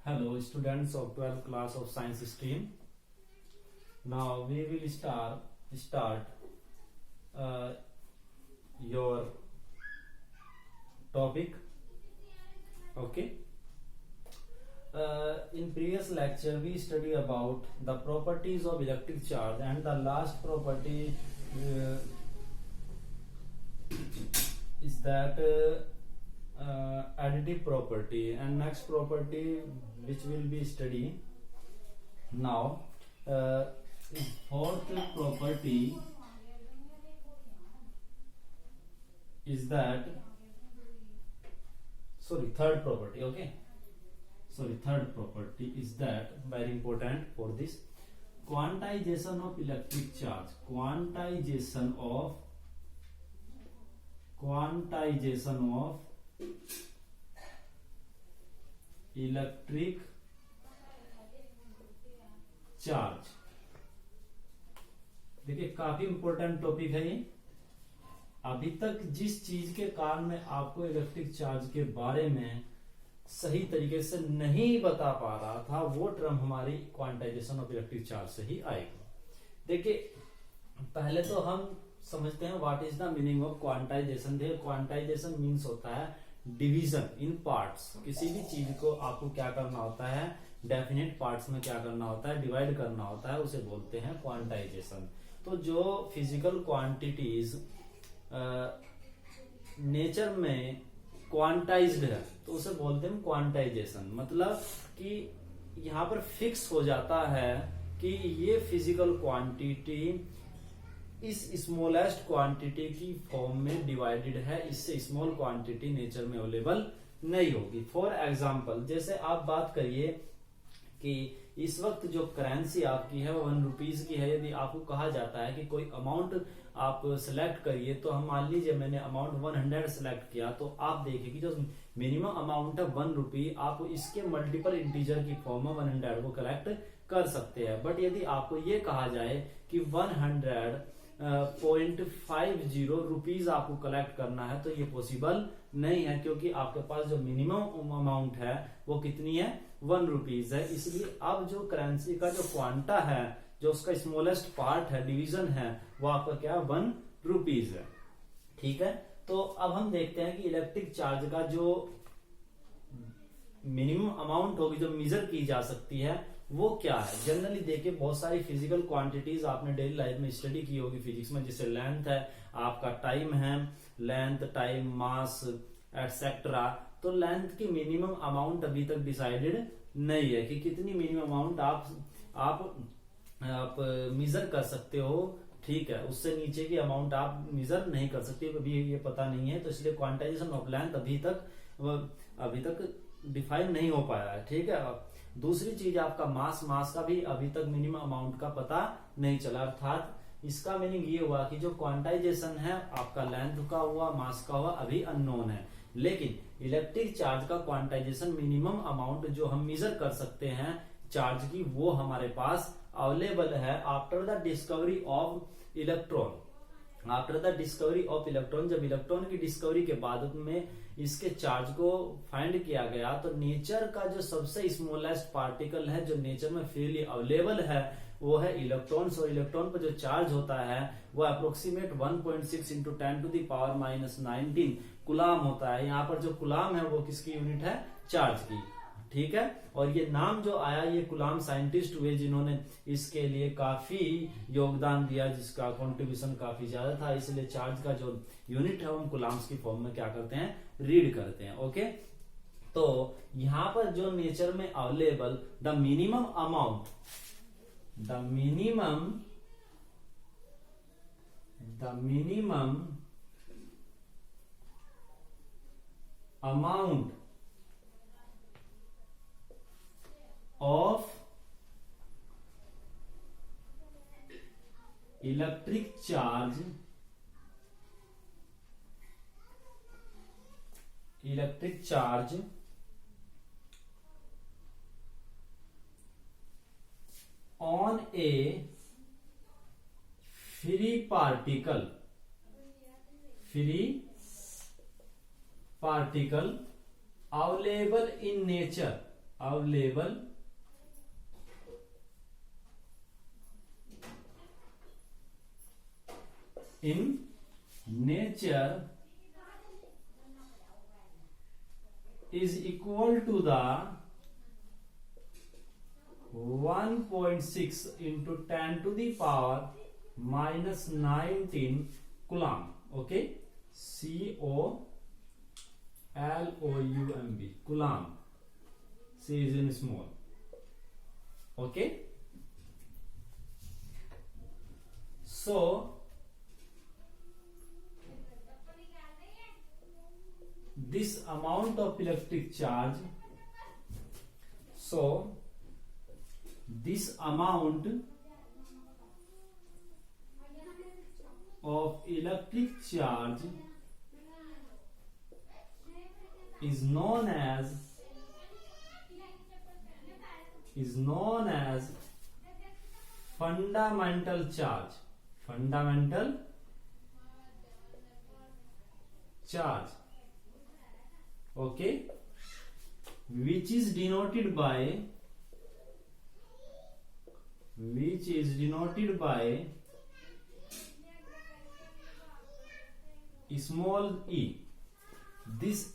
Hello, students of 12th class of science stream. Now we will start your topic. Okay. In previous lecture we studied about the properties of electric charge, and the last property is that additive property, and next property which will be studying now fourth property is that third property. Okay, third property is that very important for this quantization of electric charge. Quantization of electric charge. देखिए काफी important topic है ये। अभी तक जिस चीज के कारण मैं आपको इलेक्ट्रिक चार्ज के बारे में सही तरीके से नहीं बता पा रहा था, वो टर्म हमारी क्वांटाइजेशन ऑफ इलेक्ट्रिक चार्ज से ही आएगी। देखिए पहले तो हम समझते हैं what is the meaning of quantization. देखिए क्वांटाइजेशन मीन्स होता है डिवीजन इन पार्ट्स। किसी भी चीज को आपको क्या करना होता है, डेफिनेट पार्ट्स में क्या करना होता है, डिवाइड करना होता है, उसे बोलते हैं क्वांटाइजेशन। तो जो फिजिकल क्वांटिटीज नेचर में क्वांटाइज्ड है तो उसे बोलते हैं क्वांटाइजेशन। मतलब कि यहाँ पर फिक्स हो जाता है कि ये फिजिकल क्वांटिटी इस स्मॉलेस्ट क्वांटिटी की फॉर्म में डिवाइडेड है, इससे स्मॉल क्वांटिटी नेचर में अवेलेबल नहीं होगी। फॉर एग्जांपल जैसे आप बात करिए कि इस वक्त जो करेंसी आपकी है वो 1 रुपीज की है। यदि आपको कहा जाता है कि कोई अमाउंट आप सिलेक्ट करिए, तो हम मान लीजिए मैंने अमाउंट 100 सिलेक्ट किया, तो आप देखिए कि जो मिनिमम अमाउंट है 1 रुपी, आप इसके मल्टीपल इंटीजर की फॉर्म में 100 को कलेक्ट कर सकते हैं। बट यदि आपको ये कहा जाए कि 100.50 रुपीज आपको कलेक्ट करना है, तो ये पॉसिबल नहीं है, क्योंकि आपके पास जो मिनिमम अमाउंट है वो कितनी है, 1 रुपीज है। इसलिए अब जो करेंसी का जो क्वांटा है, जो उसका स्मॉलेस्ट पार्ट है, डिवीजन है, वो आपका क्या 1 रुपीज है। ठीक है, तो अब हम देखते हैं कि इलेक्ट्रिक चार्ज का जो मिनिमम अमाउंट होगी, जो मेजर की जा सकती है, वो क्या है। जनरली देखिए बहुत सारी फिजिकल क्वांटिटीज आपने डेली लाइफ में स्टडी की होगी फिजिक्स में, जैसे लेंथ है, आपका टाइम है, लेंथ, टाइम, मास एटसेट्रा। तो लेंथ की मिनिमम अमाउंट अभी तक डिसाइडेड नहीं है कि कितनी मिनिमम अमाउंट आप मेजर कर सकते हो। ठीक है, उससे नीचे की अमाउंट आप मेजर नहीं कर सकते, अभी ये पता नहीं है। तो इसलिए क्वांटाइजेशन ऑफ लेंथ अभी तक डिफाइन नहीं हो पाया है। ठीक है, दूसरी चीज आपका मास का भी अभी तक मिनिमम अमाउंट का पता नहीं चला। अर्थात इसका मीनिंग ये हुआ कि जो क्वांटाइजेशन है आपका लेंथ का हुआ, मास का हुआ, अभी अननोन है। लेकिन इलेक्ट्रिक चार्ज का क्वांटाइजेशन मिनिमम अमाउंट जो हम मेजर कर सकते हैं चार्ज की, वो हमारे पास अवेलेबल है after the discovery of electron. After the discovery of electron, जब इलेक्ट्रॉन की डिस्कवरी के बाद में इसके चार्ज को फाइंड किया गया, तो नेचर का जो सबसे स्मॉलेस्ट पार्टिकल है, जो नेचर में फ्रीली अवेलेबल है, वो है इलेक्ट्रॉन्स। और इलेक्ट्रॉन पर जो चार्ज होता है वो अप्रोक्सीमेट 1.6 इंटू 10⁻⁹ कुलाम होता है। यहाँ पर जो कुलाम है वो किसकी यूनिट है, चार्ज की। ठीक है, और ये नाम जो आया, ये कुलाम साइंटिस्ट हुए जिन्होंने इसके लिए काफी योगदान दिया, जिसका कंट्रीब्यूशन काफी ज्यादा था। इसलिए चार्ज का जो यूनिट है हम कुलाम्स की फॉर्म में क्या करते हैं, रीड करते हैं। ओके, तो यहां पर जो नेचर में available the minimum amount of electric charge on a free particle available in nature available in nature is equal to the 1.6 into 10 to the power minus 19 coulomb. Okay, COLOUMB, coulomb. C is in small. Okay, so this amount of electric charge, so this amount of electric charge is known as fundamental charge. Fundamental charge. Okay, which is denoted by small e. This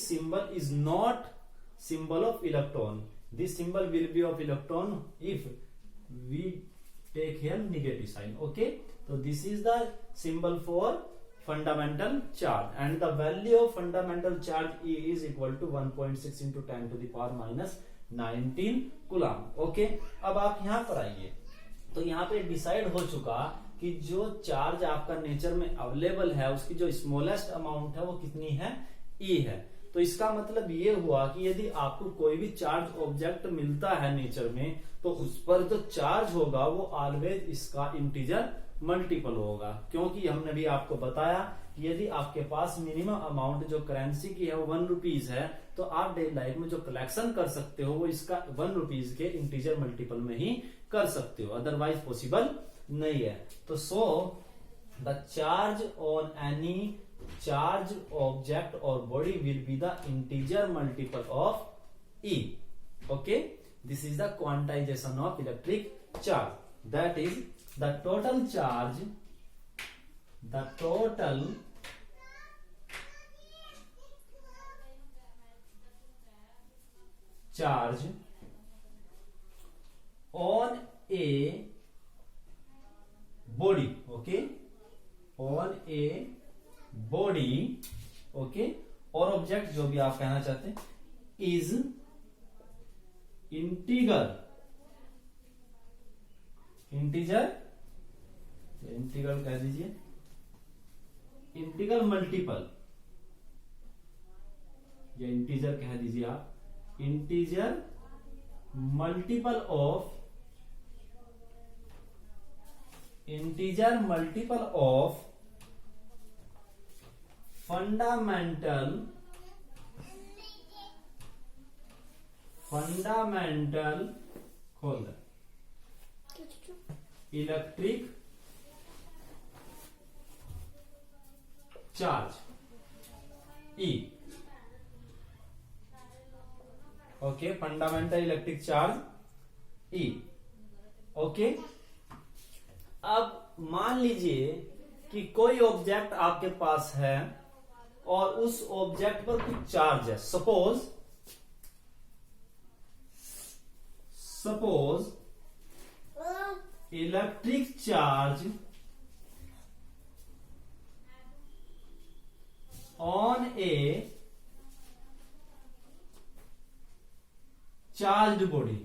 symbol is not symbol of electron. This symbol will be of electron if we take here negative sign. Okay, so this is the symbol for fundamental charge, and the value of fundamental charge E is equal to 1.6 into 10 to the power minus 19 coulomb. Okay, अब आप यहाँ पर आइए, तो यहाँ पे decide हो चुका कि जो चार्ज आपका नेचर में अवेलेबल है उसकी जो स्मॉलेस्ट अमाउंट है वो कितनी है, ई है. तो इसका मतलब ये हुआ कि यदि आपको कोई भी चार्ज ऑब्जेक्ट मिलता है नेचर में तो उस पर जो चार्ज होगा वो ऑलवेज इसका इंटीजर मल्टीपल होगा, क्योंकि हमने भी आपको बताया कि यदि आपके पास मिनिमम अमाउंट जो करेंसी की है वो 1 रुपीज है तो आप डे लाइफ में जो कलेक्शन कर सकते हो वो इसका 1 रुपीज के इंटीजर मल्टीपल में ही कर सकते हो, अदरवाइज पॉसिबल नहीं है. तो so the charge on any charge object और body will be the integer multiple of E. Okay, this is the quantization of electric charge. That is the total charge on a body. Okay, on a body. Okay, और object जो भी आप कहना चाहते हैं is integer कह दीजिए, integral multiple या इंटीजर कह दीजिए आप, इंटीजर मल्टीपल ऑफ फंडामेंटल खोल दे इलेक्ट्रिक चार्ज ई. ओके, फंडामेंटल इलेक्ट्रिक चार्ज ई. ओके, अब मान लीजिए कि कोई ऑब्जेक्ट आपके पास है और उस ऑब्जेक्ट पर कुछ चार्ज है. Suppose electric charge on a charged body,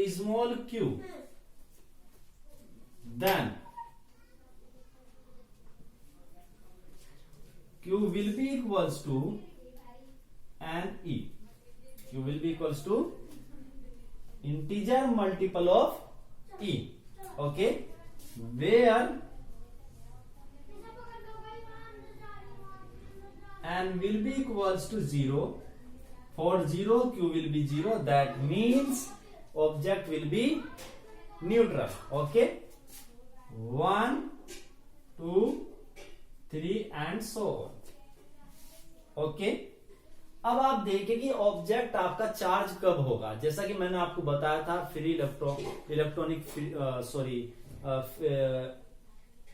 small q, then q will be equals to an e. Q will be equals to integer multiple of e. Okay, where n will be equals to 0. For 0 q will be 0, that means object will be neutral. Okay, 1 2 so on. Okay, अब आप देखें कि object आपका charge कब होगा। जैसा कि मैंने आपको बताया था free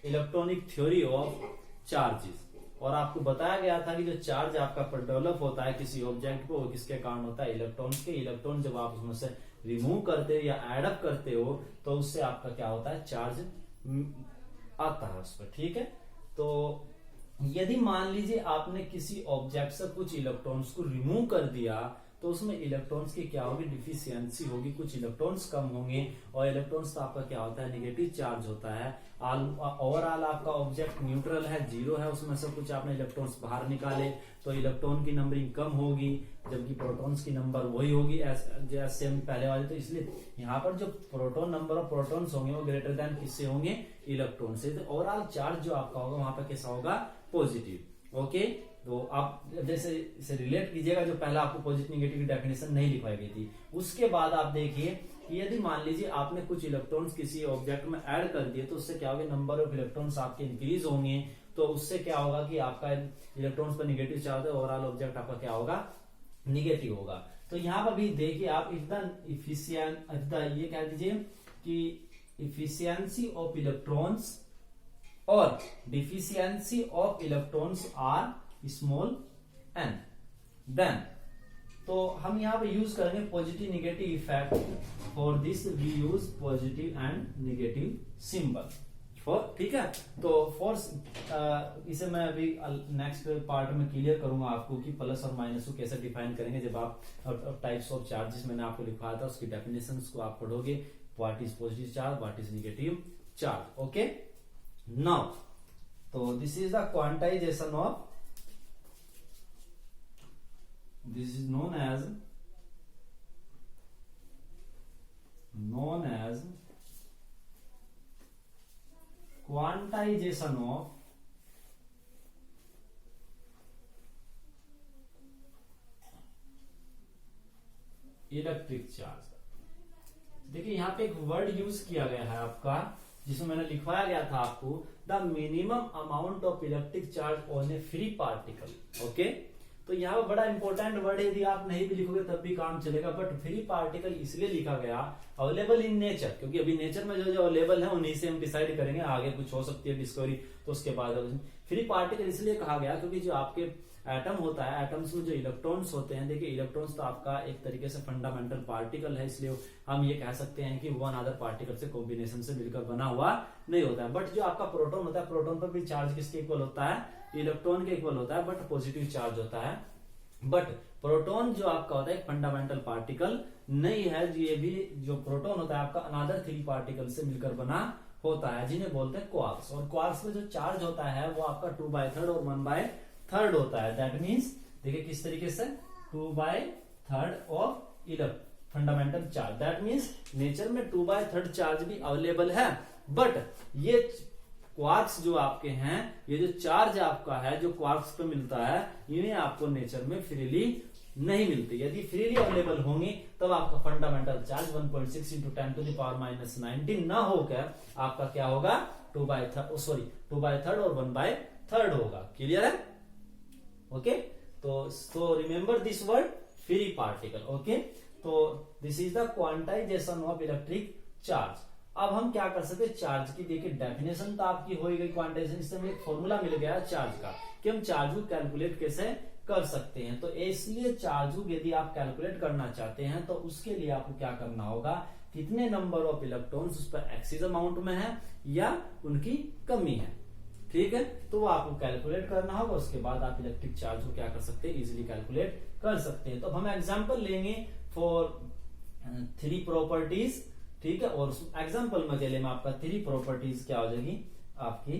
electronic theory of charges, और आपको बताया गया था कि जो चार्ज आपका डेवलप होता है किसी ऑब्जेक्ट को, वो किसके कारण होता है, इलेक्ट्रॉन्स के। इलेक्ट्रॉन जब आप उसमें से रिमूव करते हो या एड अप करते हो तो उससे आपका क्या होता है, चार्ज आता है उस पर। ठीक है, तो यदि मान लीजिए आपने किसी ऑब्जेक्ट से कुछ इलेक्ट्रॉन्स को रिमूव कर दिया तो उसमें इलेक्ट्रॉन्स की क्या होगी, डिफिशियंसी होगी, कुछ इलेक्ट्रॉन्स कम होंगे, और इलेक्ट्रॉन्स तो आपका क्या होता है, नेगेटिव चार्ज होता है। ओवरऑल आपका ऑब्जेक्ट न्यूट्रल है, जीरो है, उसमें से कुछ आपने इलेक्ट्रॉन्स बाहर निकाले तो इलेक्ट्रॉन की नंबरिंग कम होगी, जबकि प्रोटॉन्स की नंबर वही होगी जैसे सेम पहले वाली। तो इसलिए यहाँ पर जो प्रोटॉन नंबर ऑफ प्रोटॉन्स होंगे वो ग्रेटर देन किससे होंगे, इलेक्ट्रॉन से। तो ओवरऑल चार्ज जो आपका होगा वहां पर कैसा होगा, पॉजिटिव। ओके, तो आप जैसे इसे रिलेट कीजिएगा, जो पहला आपको पॉजिटिव नेगेटिव की डेफिनेशन नहीं लिखवाई गई थी। उसके बाद आप देखिए कि यदि मान लीजिए आपने कुछ इलेक्ट्रॉन्स किसी ऑब्जेक्ट में ऐड कर दिए तो उससे क्या होगा, नंबर ऑफ इलेक्ट्रॉन्स आपके इंक्रीज होंगे, तो उससे क्या होगा कि आपका इलेक्ट्रॉन्स पर नेगेटिव चार्ज है, ओवरऑल ऑब्जेक्ट आपका क्या होगा, निगेटिव होगा। तो यहाँ पर भी देखिए आप ये कह दीजिए कि इफिशियंसी ऑफ इलेक्ट्रॉन्स और deficiency of electrons are small and, then तो हम यहाँ पे यूज करेंगे positive negative effect. For this we use positive and negative symbol for. ठीक है, तो फॉर इसे मैं अभी नेक्स्ट पार्ट में क्लियर करूंगा आपको कि प्लस और माइनस को कैसे डिफाइन करेंगे। जब आप टाइप्स ऑफ चार्जेस मैंने आपको लिखवाया था उसकी डेफिनेशंस को आप पढ़ोगे, what is positive charge, what is negative charge. Okay, now तो this is the quantization of, this is known as quantization of electric charge. देखिए यहाँ पे एक वर्ड यूज किया गया है आपका, जिसमें मैंने लिखवाया गया था आपको, the minimum amount of electric charge on A free particle. Okay, तो यहाँ पर बड़ा इंपॉर्टेंट वर्ड है, यदि आप नहीं भी लिखोगे तब भी काम चलेगा, बट फ्री पार्टिकल इसलिए लिखा गया अवेलेबल इन नेचर, क्योंकि अभी नेचर में जो अवेलेबल है उन्हीं से हम डिसाइड करेंगे, आगे कुछ हो सकती है डिस्कवरी तो उसके बाद। फ्री पार्टिकल इसलिए कहा गया क्योंकि जो आपके एटम होता है, एटम्स में जो इलेक्ट्रॉन्स होते हैं, देखिए इलेक्ट्रॉन्स तो आपका एक तरीके से फंडामेंटल पार्टिकल है, इसलिए हम ये कह सकते हैं कि वन अदर पार्टिकल से कॉम्बिनेशन से मिलकर बना हुआ नहीं होता है। बट जो आपका प्रोटॉन होता है, प्रोटॉन पर भी चार्ज किसके इक्वल होता है, इलेक्ट्रॉन के इक्वल होता है, बट पॉजिटिव चार्ज होता है। बट प्रोटॉन जो आपका होता है फंडामेंटल पार्टिकल नहीं है, ये भी जो प्रोटॉन होता है आपका अनदर 3 पार्टिकल से मिलकर बना होता है, जिन्हें बोलते हैं क्वार्क्स। और क्वार्क्स में जो चार्ज होता है वो आपका 2/3 और 1/3 होता है। दैट मीन्स देखिए किस तरीके से 2/3 of fundamental charge. That means nature में 2/3 चार्ज भी अवेलेबल है, बट ये क्वार्क्स जो आपके हैं, ये जो चार्ज आपका है जो क्वार्क्स पे मिलता है, इन्हें आपको नेचर में फ्रीली नहीं मिलती। यदि फ्रीली अवेलेबल होंगी तब आपका फंडामेंटल चार्ज 1.6 × 10⁻⁻19 ना होकर आपका क्या होगा, 2/3 और 1/3 होगा। क्लियर है? ओके, तो remember this word, free particle. Okay, तो this is the quantization of electric charge. अब हम क्या कर सकते हैं, चार्ज की देखिए डेफिनेशन तो आपकी हो गई क्वांटाइजेशन, इससे हमें एक फॉर्मूला मिल गया चार्ज का कि हम चार्ज को कैलकुलेट कैसे कर सकते हैं। तो इसलिए चार्ज को यदि आप कैलकुलेट करना चाहते हैं तो उसके लिए आपको क्या करना होगा, कितने नंबर ऑफ इलेक्ट्रॉन्स उस पर एक्सिस अमाउंट में है या उनकी कमी है। ठीक है, तो वो आपको कैलकुलेट करना होगा, उसके बाद आप इलेक्ट्रिक चार्ज को क्या कर सकते हैं, इजिली कैलकुलेट कर सकते हैं। तो हम एग्जाम्पल लेंगे फॉर 3 प्रॉपर्टीज। ठीक है, और एग्जाम्पल में चले में आपका 3 प्रॉपर्टीज क्या हो जाएगी, आपकी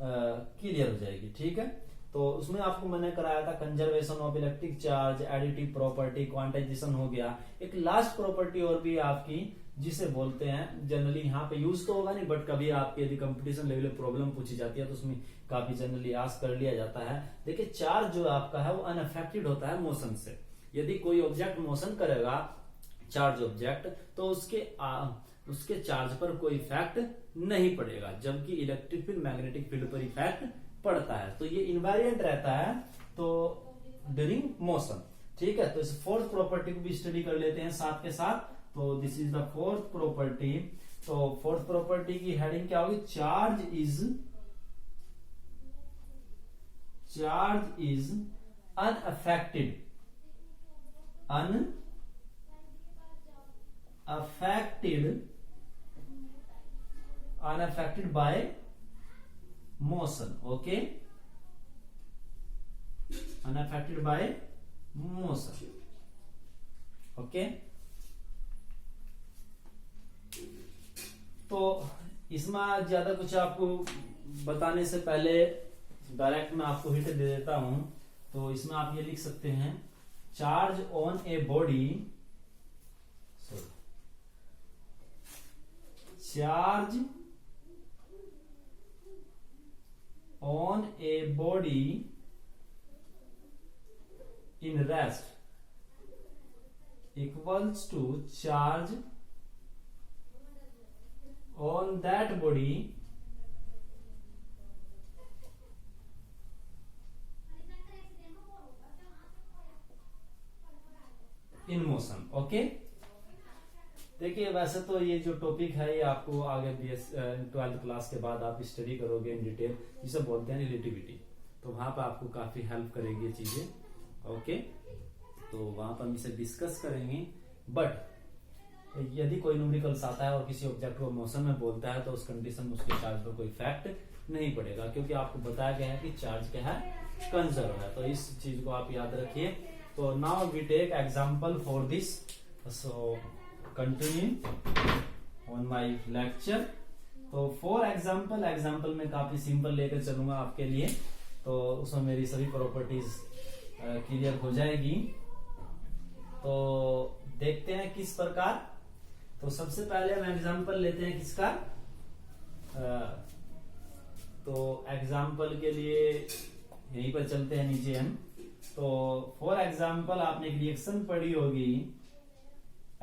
क्लियर हो जाएगी। ठीक है, तो उसमें आपको मैंने कराया था conservation of electric charge, additive property, quantization हो गया। एक लास्ट प्रॉपर्टी और भी आपकी जिसे बोलते हैं, जनरली यहाँ पे यूज तो होगा नहीं, बट कभी आपके यदि कंपटीशन लेवल प्रॉब्लम पूछी जाती है तो उसमें काफी जनरली आस्क कर लिया जाता है। देखिए चार्ज जो आपका है वो अनअफेक्टेड होता है मोशन से। यदि कोई ऑब्जेक्ट मोशन करेगा, चार्ज ऑब्जेक्ट, तो उसके उसके चार्ज पर कोई इफेक्ट नहीं पड़ेगा, जबकि इलेक्ट्रिक फील्ड मैग्नेटिक फील्ड पर इफेक्ट पड़ता है। तो ये इनवेरिएंट रहता है तो ड्यूरिंग मोशन। ठीक है, तो इस फोर्थ प्रॉपर्टी को भी स्टडी कर लेते हैं साथ के साथ। तो this is the fourth property. तो फोर्थ प्रॉपर्टी की हेडिंग क्या होगी? Charge is unaffected by motion. Okay, unaffected by motion. Okay, तो इसमें ज्यादा कुछ आपको बताने से पहले डायरेक्ट मैं आपको हिंट दे देता हूं। तो इसमें आप ये लिख सकते हैं, charge on a body, charge on a body in rest equals to charge on that body in motion. Okay, देखिए वैसे तो ये जो टॉपिक है ये आपको आगे 12th क्लास के बाद आप स्टडी करोगे इन डिटेल, जिसे बोलते हैं रिलेटिविटी। तो वहां पर आपको काफी हेल्प करेगी ये चीजें। ओके, तो वहां पर हम इसे डिस्कस करेंगे। बट यदि कोई न्यूमेरिकल्स आता है और किसी ऑब्जेक्ट को मोशन में बोलता है तो उस कंडीशन में उसके चार्ज पर कोई इफेक्ट नहीं पड़ेगा, क्योंकि आपको बताया गया है कि चार्ज क्या है? कंजर्व है। तो इस चीज को आप याद रखिए। तो now we take example for this. So continue on my lecture. तो फॉर एग्जांपल में काफी सिंपल लेकर चलूंगा आपके लिए, तो उसमें मेरी सभी प्रॉपर्टीज क्लियर हो जाएगी। तो देखते हैं किस प्रकार। तो सबसे पहले हम एग्जांपल लेते हैं किसका? तो एग्जांपल के लिए यहीं पर चलते हैं नीचे हम। तो फॉर एग्जांपल आपने एक रिएक्शन पढ़ी होगी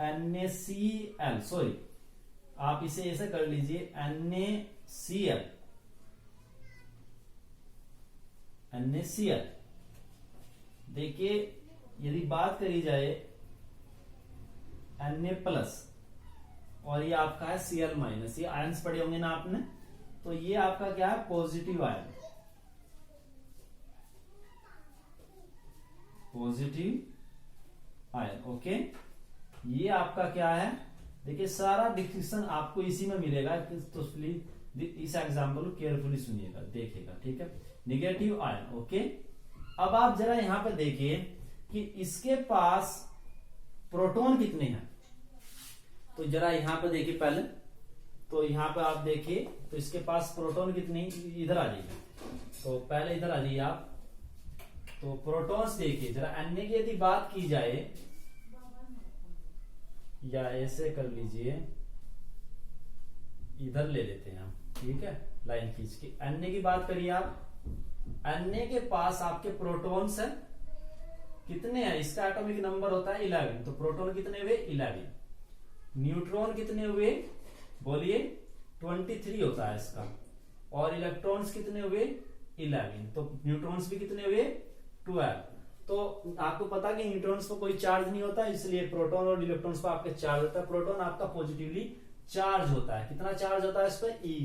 NaCl, सॉरी आप इसे ऐसे कर लीजिए NaCl। देखिए यदि बात करी जाए Na+ और ये आपका है Cl-, ये आयंस पढ़े होंगे ना आपने। तो ये आपका क्या है? Positive ion, positive ion. Okay, ये आपका क्या है? देखिए सारा डिस्क्रिप्शन आपको इसी में मिलेगा, तो प्लीज इस एग्जांपल को केयरफुली सुनिएगा, देखिएगा। ठीक है, निगेटिव आयन। ओके, अब आप जरा यहां पर देखिए कि इसके पास प्रोटॉन कितने हैं। तो जरा यहां पर देखिए पहले। तो यहां पर आप देखिए तो इसके पास प्रोटॉन कितने, इधर आ जाइए। तो पहले इधर आ जाइए आप। तो प्रोटॉन्स देखिए जरा। Na की यदि बात की जाए, या ऐसे कर लीजिए, इधर ले लेते हैं हम। ठीक है, लाइन खींच के Na की बात करिए आप। Na के पास आपके प्रोटॉन्स है कितने हैं? इसका एटॉमिक नंबर होता है 11। तो प्रोटॉन कितने हुए? 11। न्यूट्रॉन कितने हुए? बोलिए 23 होता है इसका। और इलेक्ट्रॉन्स कितने हुए? 11। तो न्यूट्रॉन्स भी कितने हुए? 12। तो आपको पता कि न्यूट्रॉन्स पर कोई चार्ज नहीं होता, इसलिए प्रोटॉन और इलेक्ट्रॉन्स पर आपके चार्ज होता है। प्रोटॉन आपका पॉजिटिवली चार्ज होता है। कितना चार्ज होता है इस पर? E